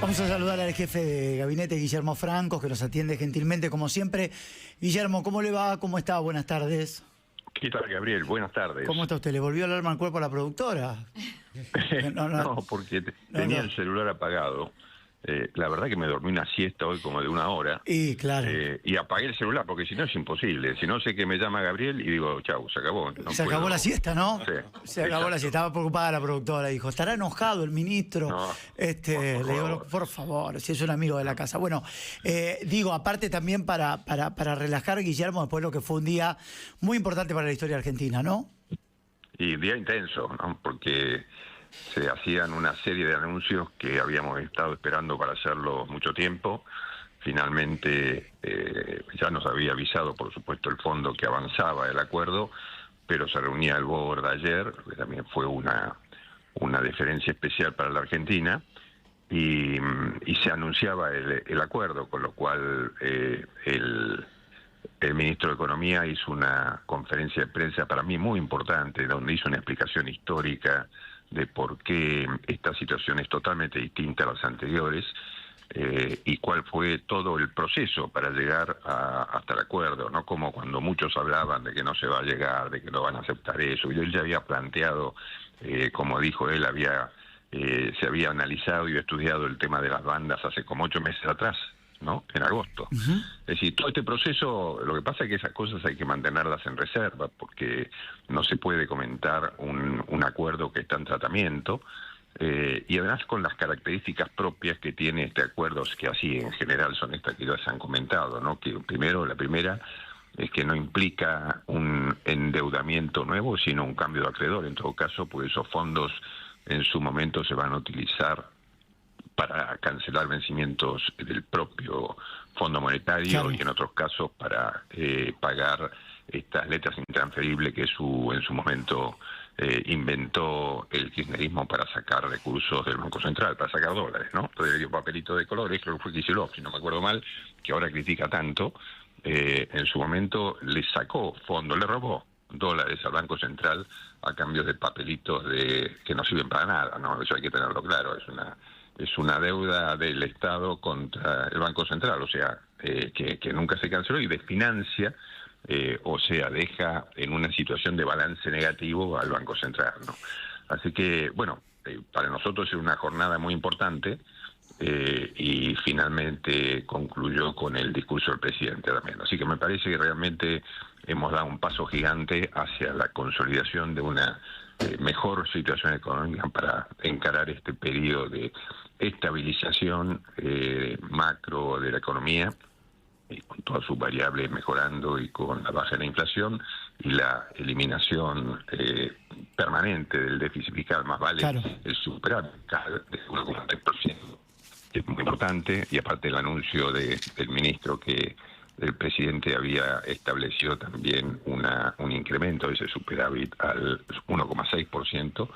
Vamos a saludar al jefe de gabinete, Guillermo Franco, que nos atiende gentilmente, como siempre. Guillermo, ¿cómo le va? ¿Cómo está? Buenas tardes. ¿Qué tal, Gabriel? Buenas tardes. ¿Cómo está usted? ¿Le volvió el alma al cuerpo a la productora? No, porque tenía el celular apagado. La verdad que me dormí una siesta hoy como de 1 hora. Y claro. Y apagué el celular porque si no es imposible. Si no sé que me llama Gabriel y digo, chau, se acabó. No se acabó la siesta, ¿no? Sí, se acabó la siesta. Estaba preocupada la productora. Dijo, ¿estará enojado el ministro? No, le digo, por favor, si es un amigo de la casa. Bueno, digo, aparte también para relajar, Guillermo, después de lo que fue un día muy importante para la historia argentina, ¿no? Y día intenso, ¿no? Porque se hacían una serie de anuncios que habíamos estado esperando para hacerlo mucho tiempo. Finalmente ya nos había avisado, por supuesto, el fondo que avanzaba el acuerdo, pero se reunía el board ayer, que también fue una deferencia especial para la Argentina, y se anunciaba el acuerdo, con lo cual el ministro de Economía hizo una conferencia de prensa para mí muy importante, donde hizo una explicación histórica de por qué esta situación es totalmente distinta a las anteriores y cuál fue todo el proceso para llegar hasta el acuerdo, no como cuando muchos hablaban de que no se va a llegar, de que no van a aceptar eso. Y él ya había planteado, como dijo él, se había analizado y estudiado el tema de las bandas hace como 8 meses atrás, ¿no? En agosto. Es decir, todo este proceso, lo que pasa es que esas cosas hay que mantenerlas en reserva porque no se puede comentar un acuerdo que está en tratamiento y además con las características propias que tiene este acuerdo, que así en general son estas que ya se han comentado, ¿no? Que la primera es que no implica un endeudamiento nuevo, sino un cambio de acreedor, en todo caso, pues esos fondos en su momento se van a utilizar para cancelar vencimientos del propio Fondo Monetario, claro, y en otros casos para pagar estas letras intransferibles que en su momento inventó el kirchnerismo para sacar recursos del Banco Central, para sacar dólares, ¿no? Entonces dio papelito de colores, creo que fue Kicillof, si no me acuerdo mal, que ahora critica tanto, en su momento le sacó fondo, le robó dólares al Banco Central a cambio de papelitos que no sirven para nada, ¿no? Eso hay que tenerlo claro, es una deuda del Estado contra el Banco Central, o sea, que nunca se canceló y desfinancia, o sea, deja en una situación de balance negativo al Banco Central, ¿no? Así que, bueno, para nosotros es una jornada muy importante y finalmente concluyó con el discurso del presidente también. Así que me parece que realmente hemos dado un paso gigante hacia la consolidación de una mejor situación económica para encarar este periodo de estabilización macro de la economía, con todas sus variables mejorando y con la baja de la inflación y la eliminación permanente del déficit fiscal, más vale, claro, el superávit de 1,3%, es muy importante, y aparte el anuncio del ministro que el presidente había establecido también un incremento de ese superávit al 1,6%,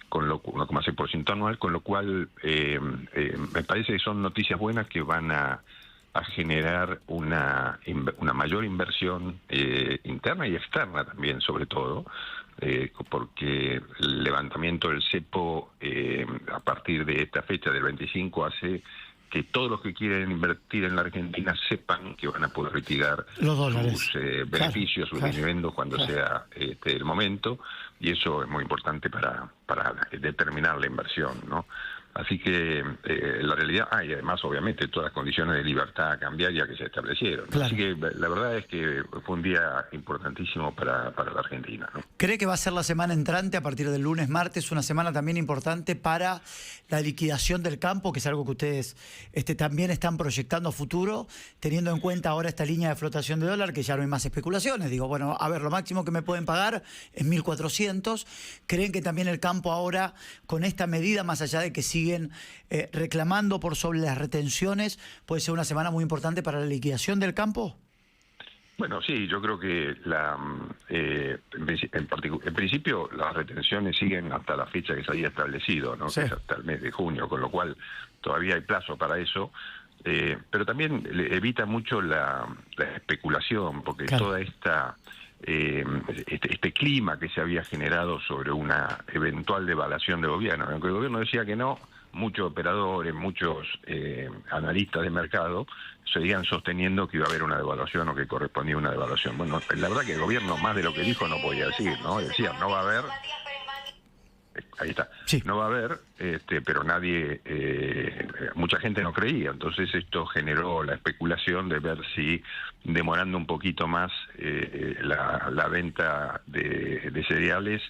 con lo 1,6% anual, con lo cual me parece que son noticias buenas que van a generar una mayor inversión interna y externa también, sobre todo, porque el levantamiento del cepo a partir de esta fecha del 25 hace que todos los que quieren invertir en la Argentina sepan que van a poder retirar los dólares, sus beneficios, sus dividendos cuando sea el momento, y eso es muy importante para determinar la inversión, ¿no? Así que la realidad, y además obviamente todas las condiciones de libertad cambiaria que se establecieron. Claro. Así que la verdad es que fue un día importantísimo para la Argentina, ¿no? ¿Cree que va a ser la semana entrante, a partir del lunes, martes, una semana también importante para la liquidación del campo, que es algo que ustedes también están proyectando a futuro, teniendo en cuenta ahora esta línea de flotación de dólar, que ya no hay más especulaciones? Digo, bueno, a ver, lo máximo que me pueden pagar es 1.400. ¿Creen que también el campo ahora, con esta medida, más allá de que siguen reclamando por sobre las retenciones, puede ser una semana muy importante para la liquidación del campo? Bueno, sí, yo creo que en principio las retenciones siguen hasta la fecha que se había establecido, ¿no? Sí. Que es hasta el mes de junio, con lo cual todavía hay plazo para eso, pero también evita mucho la especulación, porque claro, toda esta este clima que se había generado sobre una eventual devaluación del gobierno. Aunque el gobierno decía que no, muchos operadores, muchos analistas de mercado seguían sosteniendo que iba a haber una devaluación o que correspondía a una devaluación. Bueno, la verdad que el gobierno más de lo que dijo no podía decir, ¿no? Decía, no va a haber... Ahí está. Sí. No va a haber, pero nadie, mucha gente no creía. Entonces esto generó la especulación de ver si demorando un poquito más la venta de cereales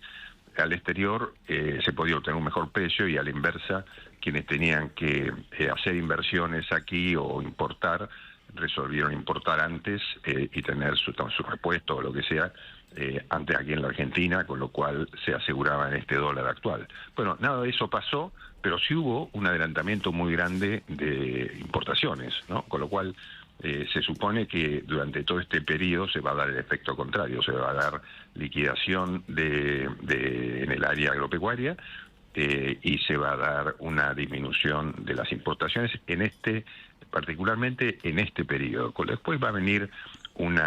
al exterior se podía obtener un mejor precio, y a la inversa, quienes tenían que hacer inversiones aquí o importar, resolvieron importar antes y tener su repuesto o lo que sea antes aquí en la Argentina, con lo cual se aseguraba en este dólar actual. Bueno, nada de eso pasó, pero sí hubo un adelantamiento muy grande de importaciones, ¿no? Con lo cual se supone que durante todo este periodo se va a dar el efecto contrario, se va a dar liquidación en el área agropecuaria y se va a dar una disminución de las importaciones particularmente en este periodo. Después va a venir un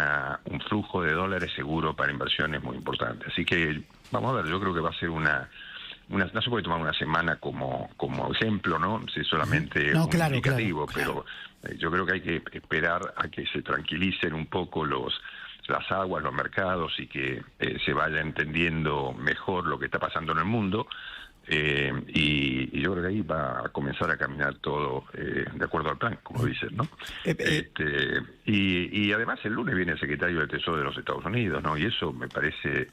flujo de dólares seguro para inversiones muy importantes. Así que vamos a ver, yo creo que va a ser no se puede tomar una semana como ejemplo, ¿no? Si es solamente un indicativo, claro. Pero yo creo que hay que esperar a que se tranquilicen un poco las aguas, los mercados, y que se vaya entendiendo mejor lo que está pasando en el mundo. Y yo creo que ahí va a comenzar a caminar todo de acuerdo al plan, como dicen, ¿no? Y además el lunes viene el secretario del Tesoro de los Estados Unidos, ¿no? Y eso me parece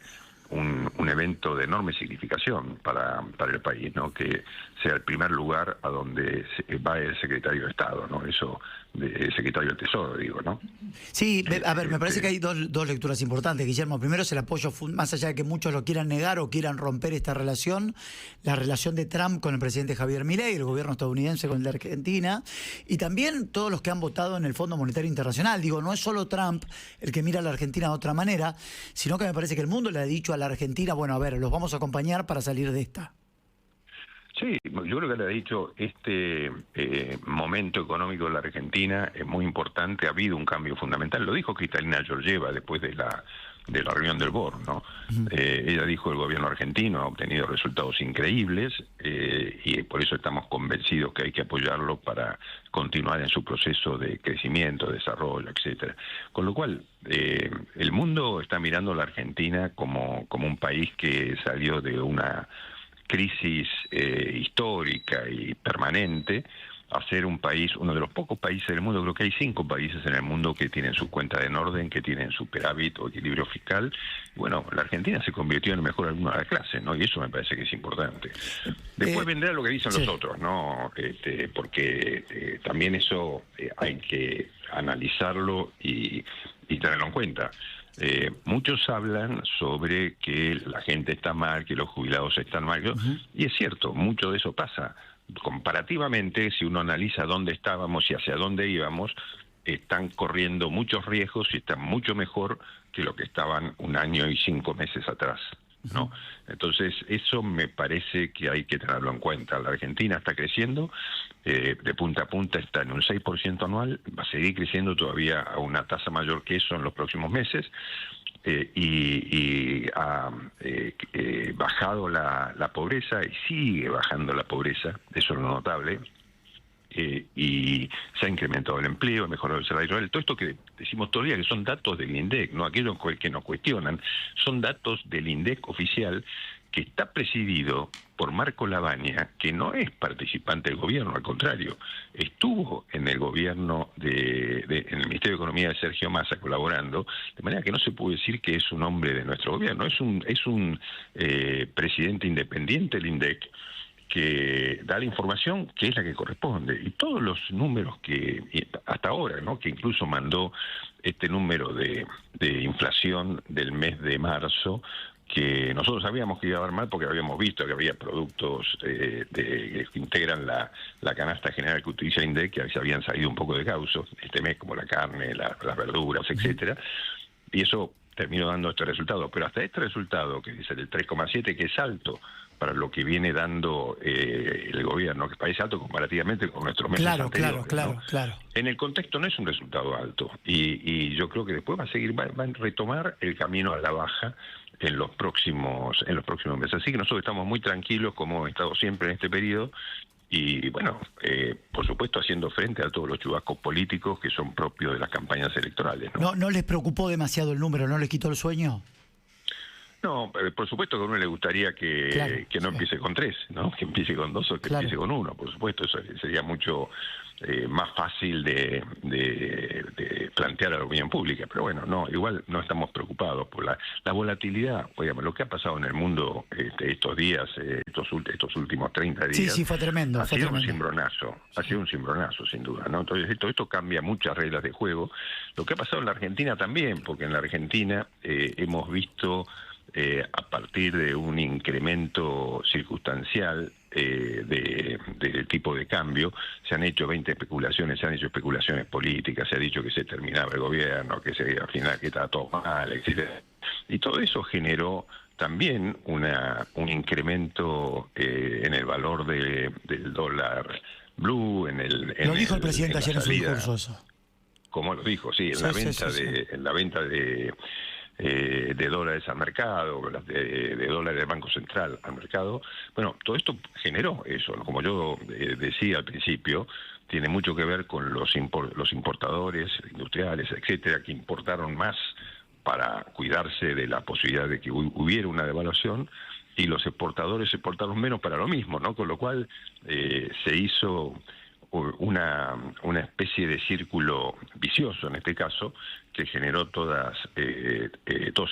un evento de enorme significación para el país, ¿no? Que sea el primer lugar a donde va el secretario de Estado, ¿no? Eso, el secretario del Tesoro, digo, ¿no? Sí, a ver, me parece que hay dos lecturas importantes, Guillermo. Primero es el apoyo, más allá de que muchos lo quieran negar o quieran romper esta relación, la relación de Trump con el presidente Javier Milei, el gobierno estadounidense con el de Argentina, y también todos los que han votado en el Fondo Monetario Internacional. Digo, no es solo Trump el que mira a la Argentina de otra manera, sino que me parece que el mundo le ha dicho a la Argentina, bueno, a ver, los vamos a acompañar para salir de esta. Sí, yo creo que le ha dicho, este momento económico de la Argentina es muy importante, ha habido un cambio fundamental. Lo dijo Cristalina Georgieva después de la reunión del BOR, ¿no? Ella dijo, el gobierno argentino ha obtenido resultados increíbles y por eso estamos convencidos que hay que apoyarlo para continuar en su proceso de crecimiento, desarrollo, etcétera. Con lo cual, el mundo está mirando a la Argentina como un país que salió de una crisis histórica y permanente a ser un país, uno de los pocos países del mundo. Creo que hay 5 países en el mundo que tienen su cuenta en orden, que tienen superávit o equilibrio fiscal. Y bueno, la Argentina se convirtió en el mejor alumno de la clase, ¿no? Y eso me parece que es importante. Después vendrá lo que dicen los otros, ¿no? Porque también eso hay que analizarlo y tenerlo en cuenta. Muchos hablan sobre que la gente está mal, que los jubilados están mal, y es cierto, mucho de eso pasa. Comparativamente, si uno analiza dónde estábamos y hacia dónde íbamos, están corriendo muchos riesgos y están mucho mejor que lo que estaban 1 año y 5 meses atrás, ¿no? Entonces, eso me parece que hay que tenerlo en cuenta. La Argentina está creciendo, de punta a punta está en un 6% anual, va a seguir creciendo todavía a una tasa mayor que eso en los próximos meses, y ha bajado la pobreza y sigue bajando la pobreza, eso es lo notable. Y se ha incrementado el empleo, ha mejorado el salario real. Todo esto que decimos todo el día, que son datos del INDEC, no aquellos que nos cuestionan, son datos del INDEC oficial, que está presidido por Marco Lavagna, que no es participante del gobierno, al contrario, estuvo en el gobierno en el Ministerio de Economía de Sergio Massa colaborando, de manera que no se puede decir que es un hombre de nuestro gobierno, es un presidente independiente del INDEC, que da la información que es la que corresponde, y todos los números que hasta ahora, ¿no? Que incluso mandó este número de inflación del mes de marzo, que nosotros sabíamos que iba a haber mal porque habíamos visto que había productos que integran la canasta general que utiliza el INDEC, que se habían salido un poco de causa este mes, como la carne, las verduras, etcétera, y eso terminó dando este resultado. Pero hasta este resultado, que dice el 3,7, que es alto para lo que viene dando el gobierno, que es país alto comparativamente con nuestros meses Claro, anteriores, claro, ¿no? claro. En el contexto no es un resultado alto y yo creo que después va a retomar el camino a la baja en los próximos meses. Así que nosotros estamos muy tranquilos, como hemos estado siempre en este periodo, y bueno, por supuesto haciendo frente a todos los chubascos políticos que son propios de las campañas electorales, ¿no? ¿No les preocupó demasiado el número? ¿No les quitó el sueño? No, por supuesto que a uno le gustaría Claro, que no sí. empiece con 3, ¿no? Que empiece con 2 o que Claro. empiece con 1, por supuesto. Eso sería mucho más fácil de plantear a la opinión pública. Pero bueno, no, igual no estamos preocupados por la volatilidad. Oigan, lo que ha pasado en el mundo estos días, estos últimos 30 días, Sí, fue tremendo. ha Fue sido tremendo. un cimbronazo, ha sido un cimbronazo sin duda, ¿no? Entonces esto cambia muchas reglas de juego. Lo que ha pasado en la Argentina también, porque en la Argentina hemos visto a partir de un incremento circunstancial del tipo de cambio, se han hecho 20 especulaciones, se han hecho especulaciones políticas, se ha dicho que se terminaba el gobierno, al final que estaba todo mal, etcétera. Y todo eso generó también un incremento en el valor del dólar blue, Lo dijo el presidente en la ayer en su salida, discurso eso. como lo dijo, sí, en Sí, la sí, venta sí, sí. en la venta de dólares al mercado, de dólares del Banco Central al mercado. Bueno, todo esto generó eso, ¿no? Como yo decía al principio, tiene mucho que ver con los importadores industriales, etcétera, que importaron más para cuidarse de la posibilidad de que hubiera una devaluación, y los exportadores exportaron menos para lo mismo, ¿no? Con lo cual se hizo una especie de círculo vicioso en este caso, que generó todos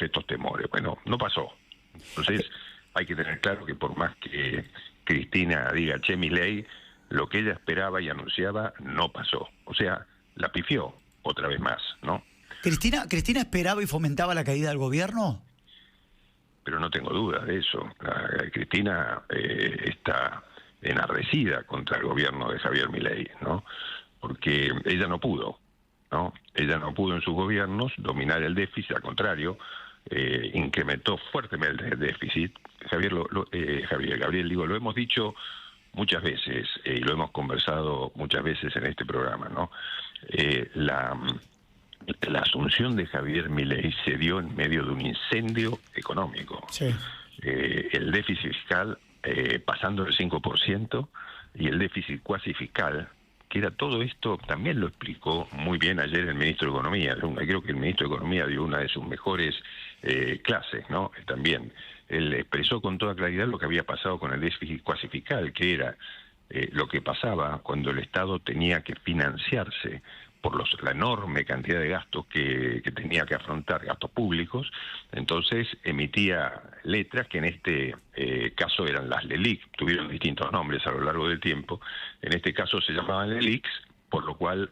estos temores. Bueno, no pasó. Entonces hay que tener claro que por más que Cristina diga che Milei, lo que ella esperaba y anunciaba no pasó. O sea, la pifió otra vez más, ¿no? ¿Cristina esperaba y fomentaba la caída del gobierno? Pero no tengo dudas de eso. Cristina está enardecida contra el gobierno de Javier Milei, ¿no? Porque ella no pudo, ¿no? Ella no pudo en sus gobiernos dominar el déficit, al contrario, incrementó fuertemente el déficit. Gabriel, digo, lo hemos dicho muchas veces y lo hemos conversado muchas veces en este programa, ¿no? La asunción de Javier Milei se dio en medio de un incendio económico. Sí. El déficit fiscal pasando del 5% y el déficit cuasi fiscal, que era todo esto, también lo explicó muy bien ayer el ministro de Economía. Creo que el ministro de Economía dio una de sus mejores clases, ¿no? También él expresó con toda claridad lo que había pasado con el déficit cuasi fiscal, que era lo que pasaba cuando el Estado tenía que financiarse por la enorme cantidad de gastos que tenía que afrontar, gastos públicos. Entonces emitía letras que en este caso eran las LELIQ, tuvieron distintos nombres a lo largo del tiempo. En este caso se llamaban LELIQs, por lo cual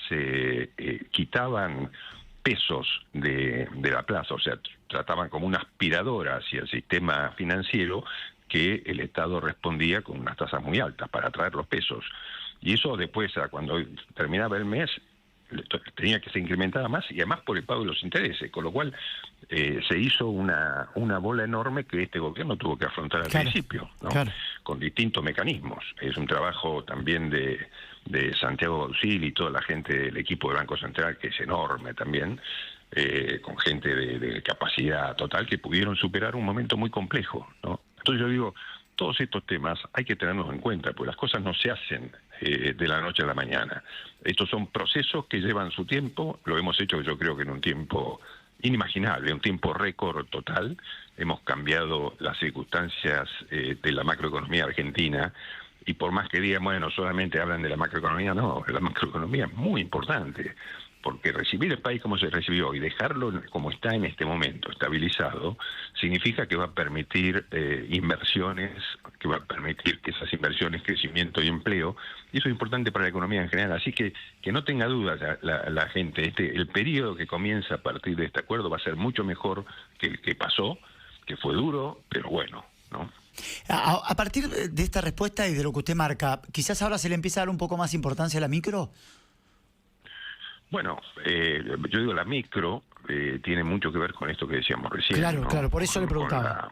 se quitaban pesos de la plaza, o sea, trataban como una aspiradora hacia el sistema financiero, que el Estado respondía con unas tasas muy altas para atraer los pesos. Y eso después, cuando terminaba el mes, tenía que se incrementaba más, y además por el pago de los intereses, con lo cual se hizo una bola enorme que este gobierno tuvo que afrontar al principio, ¿no? Claro. Con distintos mecanismos. Es un trabajo también de Santiago Bausil y toda la gente del equipo del Banco Central, que es enorme también, con gente de capacidad total, que pudieron superar un momento muy complejo, ¿no? Entonces yo digo, todos estos temas hay que tenerlos en cuenta, porque las cosas no se hacen de la noche a la mañana. Estos son procesos que llevan su tiempo, lo hemos hecho yo creo que en un tiempo inimaginable, un tiempo récord total. Hemos cambiado las circunstancias de la macroeconomía argentina, y por más que digan, bueno, solamente hablan de la macroeconomía, no, la macroeconomía es muy importante, porque recibir el país como se recibió y dejarlo como está en este momento, estabilizado, significa que va a permitir inversiones, que va a permitir que esas inversiones, crecimiento y empleo, y eso es importante para la economía en general. Así que no tenga dudas la gente, el periodo que comienza a partir de este acuerdo va a ser mucho mejor que el que pasó, que fue duro, pero bueno, ¿no? A partir de esta respuesta y de lo que usted marca, ¿quizás ahora se le empieza a dar un poco más importancia a la micro? Bueno, yo digo la micro tiene mucho que ver con esto que decíamos recién. Claro, ¿no? claro, por eso le preguntaba.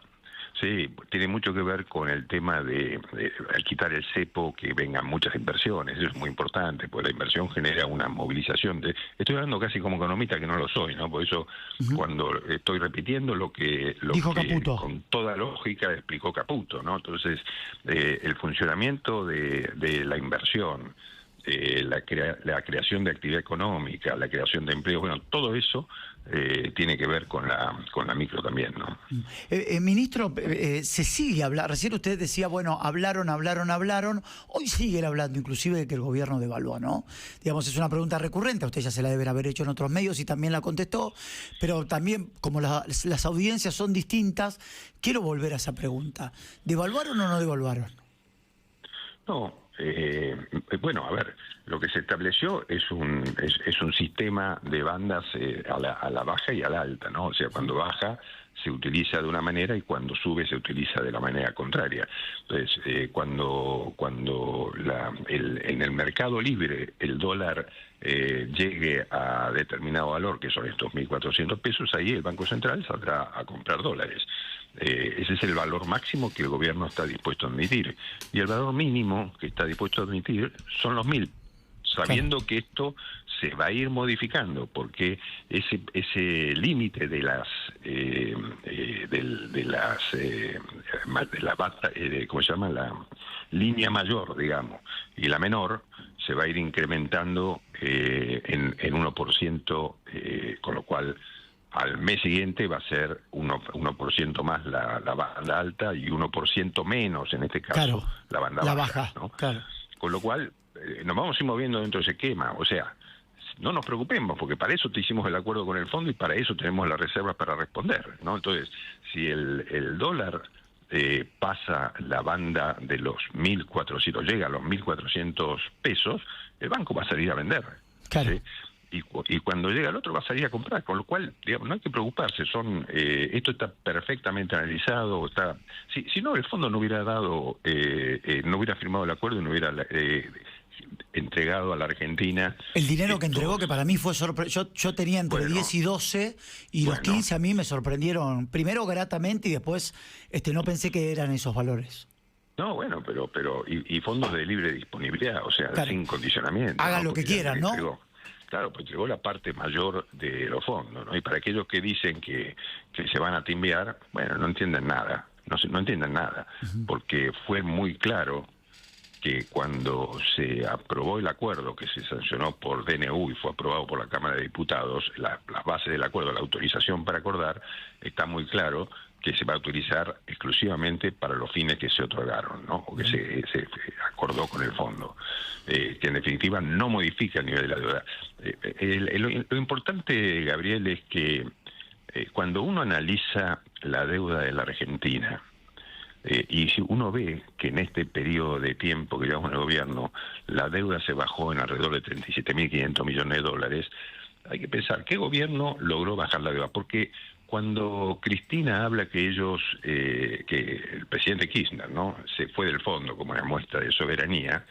Sí, tiene mucho que ver con el tema al quitar el cepo, que vengan muchas inversiones. Eso es muy importante, porque la inversión genera una movilización. Estoy hablando casi como economista, que no lo soy, ¿no? Por eso, cuando estoy repitiendo lo que Dijo Caputo, con toda lógica explicó Caputo, ¿no? Entonces, el funcionamiento de la inversión, la creación de actividad económica, la creación de empleo, bueno, todo eso tiene que ver con la micro también, ¿no? Ministro, se sigue hablando. Recién usted decía, bueno, hablaron. Hoy siguen hablando, inclusive, de que el gobierno devaluó, ¿no? Digamos, es una pregunta recurrente. A usted ya se la debe haber hecho en otros medios y también la contestó. Pero también, como las audiencias son distintas, quiero volver a esa pregunta. ¿Devaluaron o no devaluaron? No. Bueno, a ver, lo que se estableció es un sistema de bandas a la baja y a la alta, ¿no? O sea, cuando baja se utiliza de una manera y cuando sube se utiliza de la manera contraria. Entonces, cuando en el mercado libre el dólar llegue a determinado valor, que son estos 1.400 pesos, ahí el Banco Central saldrá a comprar dólares. Ese es el valor máximo que el gobierno está dispuesto a admitir. Y el valor mínimo que está dispuesto a admitir son los 1.000, sabiendo que esto se va a ir modificando, porque ese límite de ¿cómo se llama? La línea mayor, digamos, y la menor se va a ir incrementando en 1%, con lo cual al mes siguiente va a ser 1% más la banda alta y 1% menos, en este caso, claro, la banda baja, ¿no? Claro. Con lo cual, nos vamos a ir moviendo dentro de ese esquema. O sea, no nos preocupemos, porque para eso te hicimos el acuerdo con el fondo y para eso tenemos las reservas para responder, ¿no? Entonces, si el dólar pasa la banda de los 1.400, llega a los 1.400 pesos, el banco va a salir a vender. Claro. ¿Sí? Y cuando llega el otro va a salir a comprar, con lo cual, digamos, no hay que preocuparse. Esto está perfectamente analizado. Si no, el fondo no hubiera dado, no hubiera firmado el acuerdo y no hubiera entregado a la Argentina. El dinero que entregó, que para mí fue sorprendente. Yo tenía entre 10 y 12 y los 15 a mí me sorprendieron, primero gratamente y después no pensé que eran esos valores. No, bueno, pero y fondos de libre disponibilidad, o sea, claro, sin condicionamiento. Hagan lo que quieran, ¿no? Claro, pues entregó la parte mayor de los fondos, ¿no? Y para aquellos que dicen que se van a timbear, bueno, no entienden nada, no entienden nada, porque fue muy claro que cuando se aprobó el acuerdo, que se sancionó por DNU y fue aprobado por la Cámara de Diputados, las bases del acuerdo, la autorización para acordar, está muy claro que se va a utilizar exclusivamente para los fines que se otorgaron, ¿no? O que se acordó con el fondo, que en definitiva no modifica el nivel de la deuda. Lo importante, Gabriel, es que cuando uno analiza la deuda de la Argentina, y si uno ve que en este periodo de tiempo que llevamos en el gobierno, la deuda se bajó en alrededor de 37.500 millones de dólares, hay que pensar, ¿qué gobierno logró bajar la deuda? Porque cuando Cristina habla que el presidente Kirchner, ¿no?, se fue del fondo como una muestra de soberanía,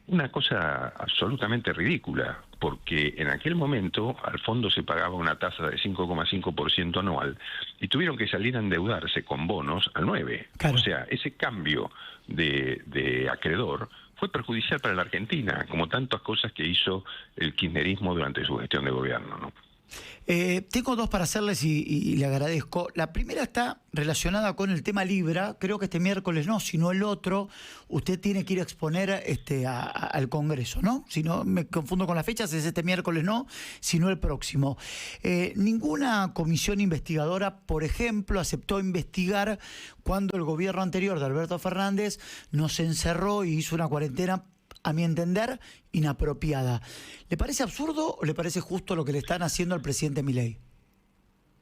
una cosa absolutamente ridícula, porque en aquel momento al fondo se pagaba una tasa de 5,5% anual y tuvieron que salir a endeudarse con bonos al 9%. Claro. O sea, ese cambio de acreedor fue perjudicial para la Argentina, como tantas cosas que hizo el kirchnerismo durante su gestión de gobierno, ¿no? Tengo dos para hacerles y le agradezco. La primera está relacionada con el tema Libra. Creo que este miércoles no, sino el otro. Usted tiene que ir a exponer al Congreso, ¿no? Si no me confundo con las fechas, es este miércoles no, sino el próximo. Ninguna comisión investigadora, por ejemplo, aceptó investigar cuando el gobierno anterior de Alberto Fernández nos encerró y hizo una cuarentena, a mi entender, inapropiada. ¿Le parece absurdo o le parece justo lo que le están haciendo al presidente Milei?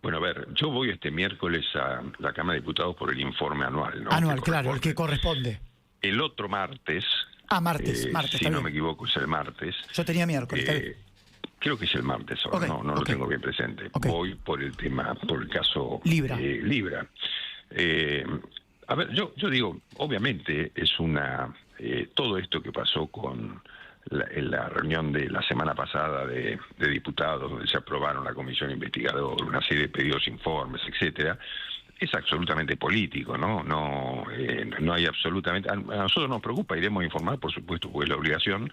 Bueno, a ver, yo voy este miércoles a la Cámara de Diputados por el informe anual, ¿no? Anual, claro, el que corresponde. El otro martes... martes, si no me equivoco, es el martes. Yo tenía miércoles, creo que es el martes ahora, no lo tengo bien presente. Voy por el tema, por el caso Libra. Libra. A ver, yo digo, obviamente es todo esto que pasó con la reunión de la semana pasada de diputados, donde se aprobaron la comisión investigadora, una serie de pedidos, informes, etcétera, es absolutamente político, ¿no? No hay absolutamente... A nosotros nos preocupa, iremos a informar, por supuesto, porque es la obligación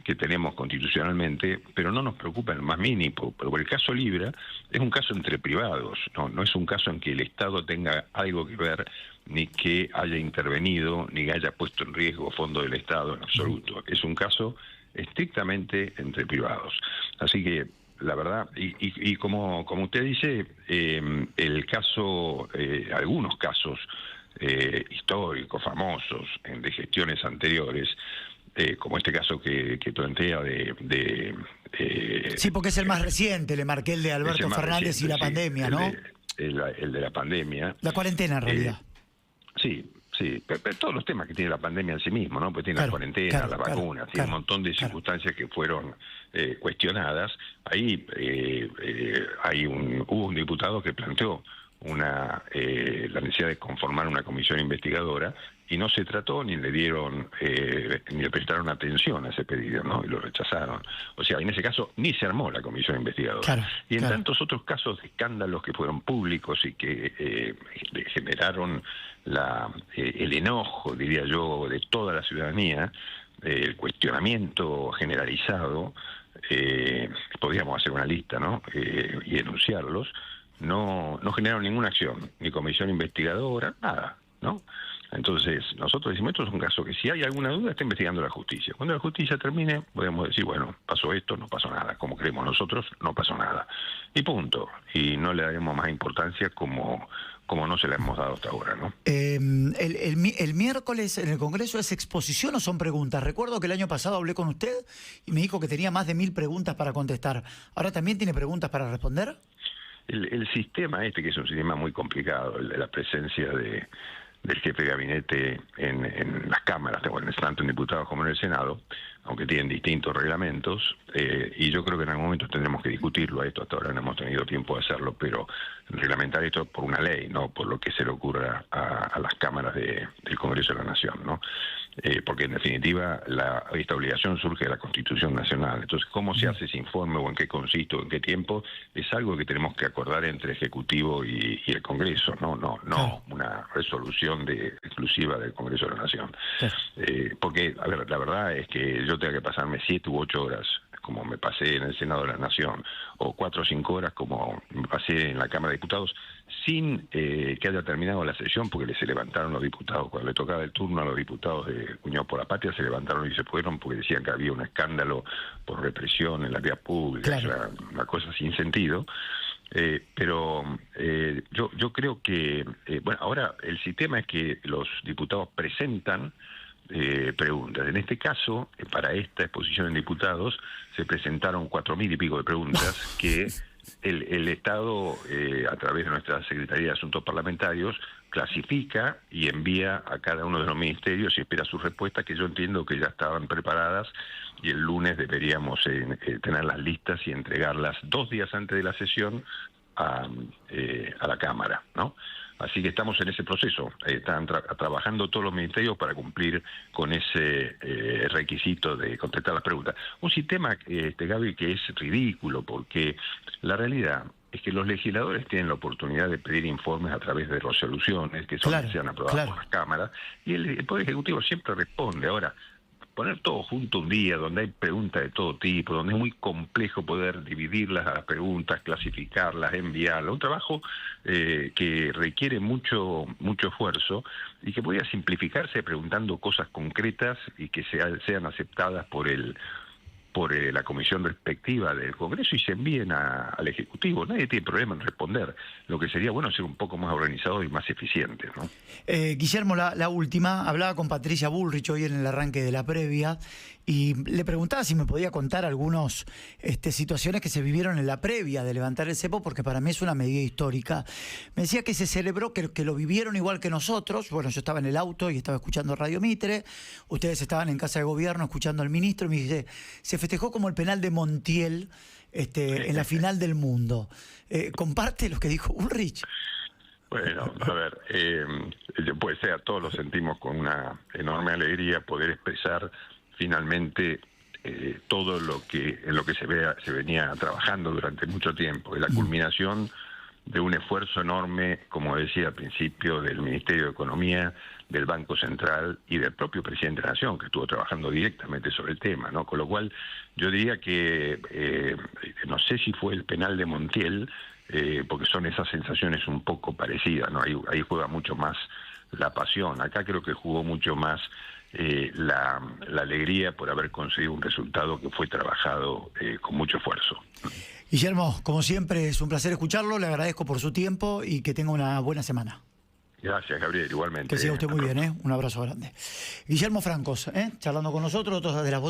que tenemos constitucionalmente, pero no nos preocupa en lo más mínimo, porque el caso Libra es un caso entre privados, no es un caso en que el Estado tenga algo que ver, ni que haya intervenido, ni que haya puesto en riesgo fondos del Estado en absoluto. Es un caso estrictamente entre privados. Así que, la verdad, y como usted dice, el caso, algunos casos históricos, famosos, de gestiones anteriores, como este caso que plantea sí, porque es el más reciente, le marqué el de Alberto Fernández reciente, y la sí, pandemia, ¿no? El de la pandemia. La cuarentena, en realidad. Sí, pero todos los temas que tiene la pandemia en sí mismo, ¿no? Pues tiene Claro, la cuarentena, claro, la vacuna, tiene un montón de circunstancias que fueron cuestionadas. Ahí hubo un diputado que planteó la necesidad de conformar una comisión investigadora y no se trató ni le dieron ni le prestaron atención a ese pedido, ¿no? Y lo rechazaron. O sea, en ese caso ni se armó la comisión investigadora. Claro, y en tantos otros casos de escándalos que fueron públicos y que generaron el enojo, diría yo, de toda la ciudadanía, el cuestionamiento generalizado, podríamos hacer una lista, ¿no? Y enunciarlos. No generaron ninguna acción, ni comisión investigadora, nada, ¿no? Entonces, nosotros decimos, esto es un caso que si hay alguna duda, está investigando la justicia. Cuando la justicia termine, podemos decir, bueno, pasó esto, no pasó nada. Como creemos nosotros, no pasó nada. Y punto. Y no le daremos más importancia como no se la hemos dado hasta ahora, ¿no? El miércoles en el Congreso, ¿es exposición o son preguntas? Recuerdo que el año pasado hablé con usted y me dijo que tenía más de 1000 preguntas para contestar. ¿Ahora también tiene preguntas para responder? El sistema que es un sistema muy complicado, el de la presencia del jefe de gabinete en las cámaras, tanto en diputados como en el Senado, aunque tienen distintos reglamentos, y yo creo que en algún momento tendremos que discutirlo a esto. Hasta ahora no hemos tenido tiempo de hacerlo, pero reglamentar esto por una ley, no por lo que se le ocurra a las cámaras del Congreso de la Nación, ¿no? Porque en definitiva esta obligación surge de la Constitución Nacional. Entonces, ¿cómo se hace ese informe o en qué consiste o en qué tiempo? Es algo que tenemos que acordar entre Ejecutivo y el Congreso, no una resolución exclusiva del Congreso de la Nación. Porque, a ver, la verdad es que yo tengo que pasarme 7 u 8 horas, como me pasé en el Senado de la Nación, o 4 o 5 horas como me pasé en la Cámara de Diputados, sin que haya terminado la sesión, porque se levantaron los diputados, cuando le tocaba el turno a los diputados de Unión por la Patria, se levantaron y se fueron porque decían que había un escándalo por represión en la vía pública, claro. O sea, una cosa sin sentido. Pero yo creo que, bueno, ahora el sistema es que los diputados presentan preguntas. En este caso, para esta exposición en diputados, se presentaron 4000 y pico de preguntas que el Estado, a través de nuestra Secretaría de Asuntos Parlamentarios, clasifica y envía a cada uno de los ministerios y espera sus respuestas, que yo entiendo que ya estaban preparadas, y el lunes deberíamos tener las listas y entregarlas 2 días antes de la sesión a la Cámara, ¿no? Así que estamos en ese proceso. Están trabajando todos los ministerios para cumplir con ese requisito de contestar las preguntas. Un sistema, Gaby, que es ridículo, porque la realidad es que los legisladores tienen la oportunidad de pedir informes a través de resoluciones que sean aprobadas por las cámaras, y el Poder Ejecutivo siempre responde. Ahora, poner todo junto un día donde hay preguntas de todo tipo, donde es muy complejo poder dividirlas a las preguntas, clasificarlas, enviarlas, un trabajo que requiere mucho esfuerzo y que podría simplificarse preguntando cosas concretas y que sean aceptadas por la comisión respectiva del Congreso y se envíen al Ejecutivo. Nadie tiene problema en responder. Lo que sería bueno ser un poco más organizado y más eficiente, ¿no? Guillermo, la última, hablaba con Patricia Bullrich hoy en el arranque de la previa y le preguntaba si me podía contar algunas situaciones que se vivieron en la previa de levantar el cepo, porque para mí es una medida histórica. Me decía que se celebró, que lo vivieron igual que nosotros. Bueno, yo estaba en el auto y estaba escuchando Radio Mitre, ustedes estaban en Casa de Gobierno escuchando al ministro, y me dice, se festejó como el penal de Montiel en la final del mundo. ¿Comparte lo que dijo Bullrich? Bueno, a ver, puede ser, todos lo sentimos con una enorme alegría poder expresar finalmente todo en lo que se venía trabajando durante mucho tiempo, la culminación de un esfuerzo enorme, como decía al principio, del Ministerio de Economía, del Banco Central y del propio presidente de la Nación, que estuvo trabajando directamente sobre el tema, ¿no? Con lo cual, yo diría que, no sé si fue el penal de Montiel, porque son esas sensaciones un poco parecidas, ¿no? Ahí juega mucho más la pasión. Acá creo que jugó mucho más la alegría por haber conseguido un resultado que fue trabajado con mucho esfuerzo. Guillermo, como siempre, es un placer escucharlo, le agradezco por su tiempo y que tenga una buena semana. Gracias, Gabriel, igualmente. Que siga usted muy bien, un abrazo grande. Guillermo Francos, charlando con nosotros, otros de las voces.